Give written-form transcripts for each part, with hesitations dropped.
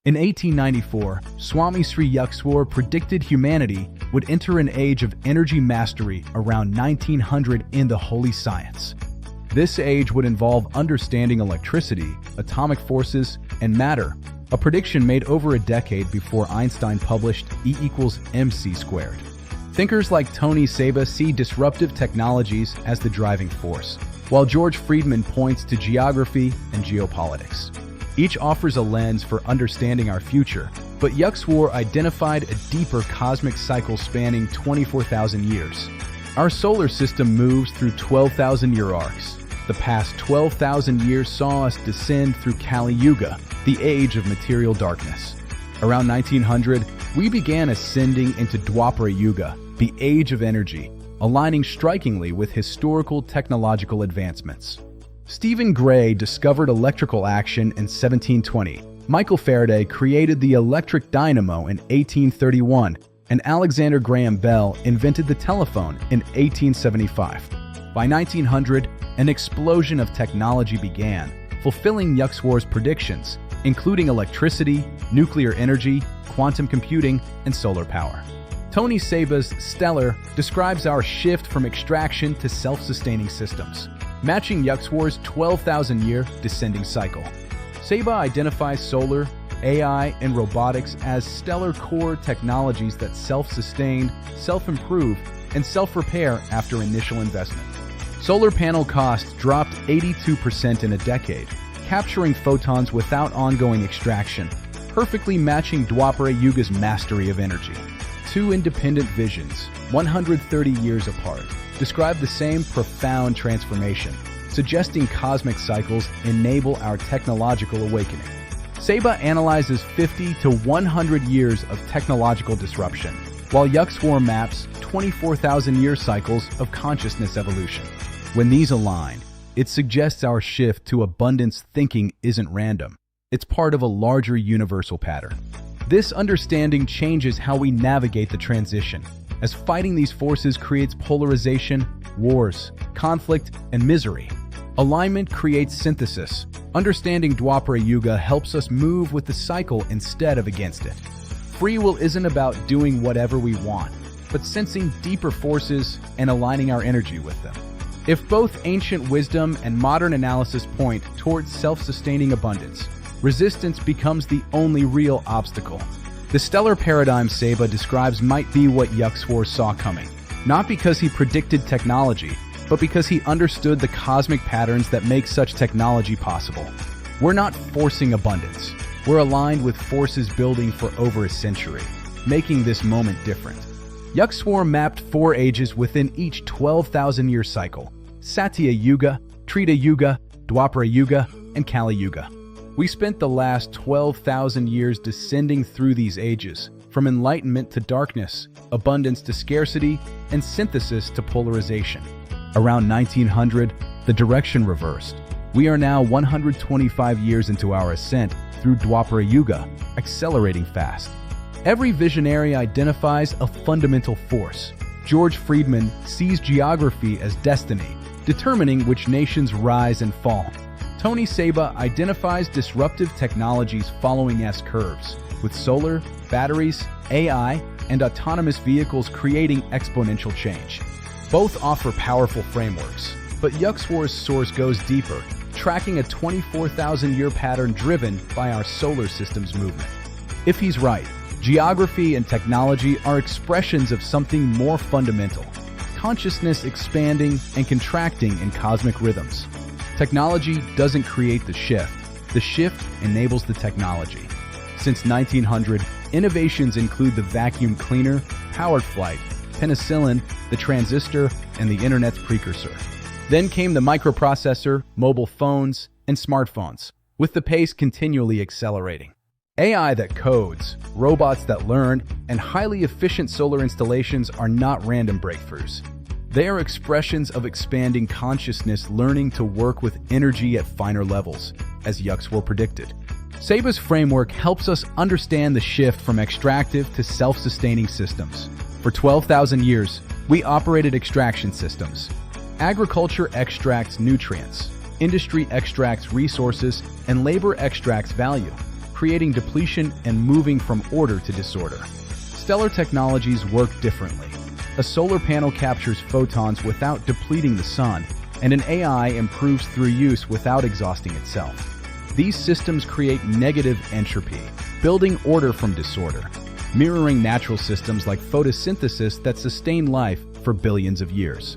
In 1894, Swami Sri Yukswar predicted humanity would enter an age of energy mastery around 1900 in the holy science. This age would involve understanding electricity, atomic forces, and matter, a prediction made over a decade before Einstein published E=mc². Thinkers like Tony Seba see disruptive technologies as the driving force, while George Friedman points to geography and geopolitics. Each offers a lens for understanding our future, but Yukswar identified a deeper cosmic cycle spanning 24,000 years. Our solar system moves through 12,000-year arcs. The past 12,000 years saw us descend through Kali Yuga, the age of material darkness. Around 1900, we began ascending into Dwapara Yuga, the age of energy, aligning strikingly with historical technological advancements. Stephen Gray discovered electrical action in 1720. Michael Faraday created the electric dynamo in 1831, and Alexander Graham Bell invented the telephone in 1875. By 1900, an explosion of technology began, fulfilling Yukswar's predictions, including electricity, nuclear energy, quantum computing, and solar power. Tony Seba's Stellar describes our shift from extraction to self-sustaining systems, matching Yukswar's 12,000-year descending cycle. Seba identifies solar, AI, and robotics as stellar core technologies that self-sustain, self-improve, and self-repair after initial investment. Solar panel costs dropped 82% in a decade, capturing photons without ongoing extraction, perfectly matching Dwapara Yuga's mastery of energy. Two independent visions, 130 years apart, describe the same profound transformation, suggesting cosmic cycles enable our technological awakening. Seba analyzes 50 to 100 years of technological disruption, while Yukswar maps 24,000-year cycles of consciousness evolution. When these align, it suggests our shift to abundance thinking isn't random. It's part of a larger universal pattern. This understanding changes how we navigate the transition, as fighting these forces creates polarization, wars, conflict, and misery. Alignment creates synthesis. Understanding Dwapara Yuga helps us move with the cycle instead of against it. Free will isn't about doing whatever we want, but sensing deeper forces and aligning our energy with them. If both ancient wisdom and modern analysis point towards self-sustaining abundance, resistance becomes the only real obstacle. The stellar paradigm Seba describes might be what Yukswar saw coming, not because he predicted technology, but because he understood the cosmic patterns that make such technology possible. We're not forcing abundance. We're aligned with forces building for over a century, making this moment different. Yukswar mapped 4 ages within each 12,000-year cycle: Satya Yuga, Treta Yuga, Dwapara Yuga, and Kali Yuga. We spent the last 12,000 years descending through these ages, from enlightenment to darkness, abundance to scarcity, and synthesis to polarization. Around 1900, the direction reversed. We are now 125 years into our ascent through Dwapara Yuga, accelerating fast. Every visionary identifies a fundamental force. George Friedman sees geography as destiny, determining which nations rise and fall. Tony Seba identifies disruptive technologies following S-curves, with solar, batteries, AI, and autonomous vehicles creating exponential change. Both offer powerful frameworks, but Yukswar's source goes deeper, tracking a 24,000-year pattern driven by our solar system's movement. If he's right, geography and technology are expressions of something more fundamental: consciousness expanding and contracting in cosmic rhythms. Technology doesn't create the shift enables the technology. Since 1900, innovations include the vacuum cleaner, powered flight, penicillin, the transistor, and the internet's precursor. Then came the microprocessor, mobile phones, and smartphones, with the pace continually accelerating. AI that codes, robots that learn, and highly efficient solar installations are not random breakthroughs. They are expressions of expanding consciousness learning to work with energy at finer levels, as Yukswar predicted. Seba's framework helps us understand the shift from extractive to self-sustaining systems. For 12,000 years, we operated extraction systems. Agriculture extracts nutrients, industry extracts resources, and labor extracts value. creating depletion and moving from order to disorder. Stellar technologies work differently. A solar panel captures photons without depleting the sun, and an AI improves through use without exhausting itself. These systems create negative entropy, building order from disorder, mirroring natural systems like photosynthesis that sustain life for billions of years.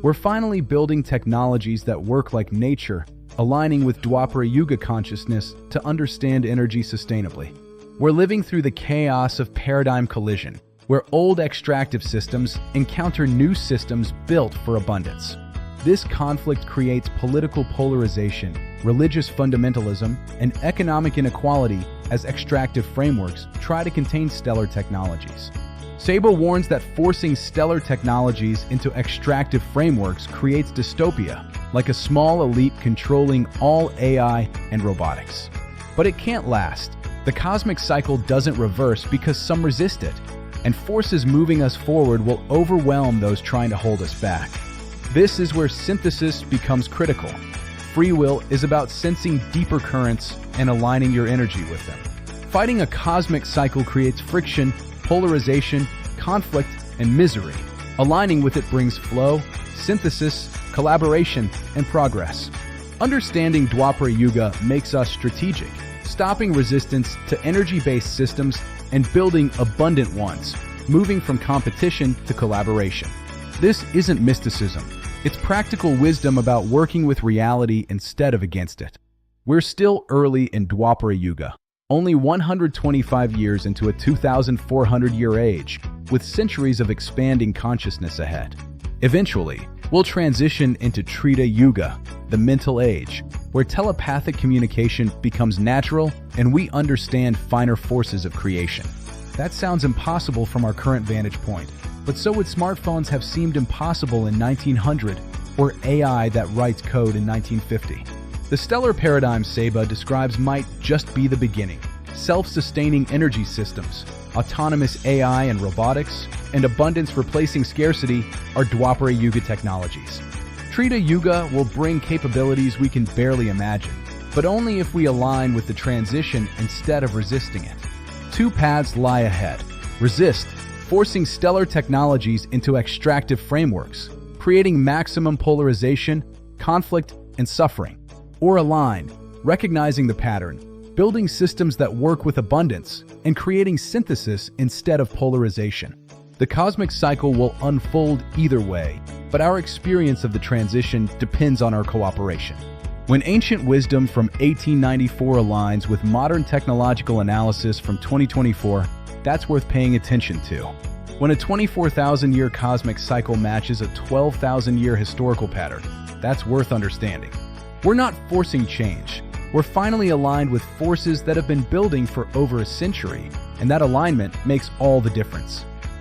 We're finally building technologies that work like nature, aligning with Dwapara Yuga consciousness to understand energy sustainably. We're living through the chaos of paradigm collision, where old extractive systems encounter new systems built for abundance. This conflict creates political polarization, religious fundamentalism, and economic inequality as extractive frameworks try to contain stellar technologies. Saba warns that forcing stellar technologies into extractive frameworks creates dystopia, like a small elite controlling all AI and robotics. But it can't last. The cosmic cycle doesn't reverse because some resist it, and forces moving us forward will overwhelm those trying to hold us back. This is where synthesis becomes critical. Free will is about sensing deeper currents and aligning your energy with them. Fighting a cosmic cycle creates friction, polarization, conflict, and misery. Aligning with it brings flow, synthesis, collaboration, and progress. Understanding Dwapara Yuga makes us strategic, stopping resistance to energy-based systems and building abundant ones, moving from competition to collaboration. This isn't mysticism. It's practical wisdom about working with reality instead of against it. We're still early in Dwapara Yuga, only 125 years into a 2,400-year age, with centuries of expanding consciousness ahead. Eventually, we'll transition into Treta Yuga, the mental age, where telepathic communication becomes natural and we understand finer forces of creation. That sounds impossible from our current vantage point, but so would smartphones have seemed impossible in 1900 or AI that writes code in 1950. The stellar paradigm Saba describes might just be the beginning. Self-sustaining energy systems, autonomous AI and robotics, and abundance replacing scarcity are Dwapara Yuga technologies. Treta Yuga will bring capabilities we can barely imagine, but only if we align with the transition instead of resisting it. Two paths lie ahead. Resist, forcing stellar technologies into extractive frameworks, creating maximum polarization, conflict, and suffering. Or align, recognizing the pattern, building systems that work with abundance, and creating synthesis instead of polarization. The cosmic cycle will unfold either way, but our experience of the transition depends on our cooperation. When ancient wisdom from 1894 aligns with modern technological analysis from 2024, that's worth paying attention to. When a 24,000-year cosmic cycle matches a 12,000-year historical pattern, that's worth understanding. We're not forcing change. We're finally aligned with forces that have been building for over a century, and that alignment makes all the difference.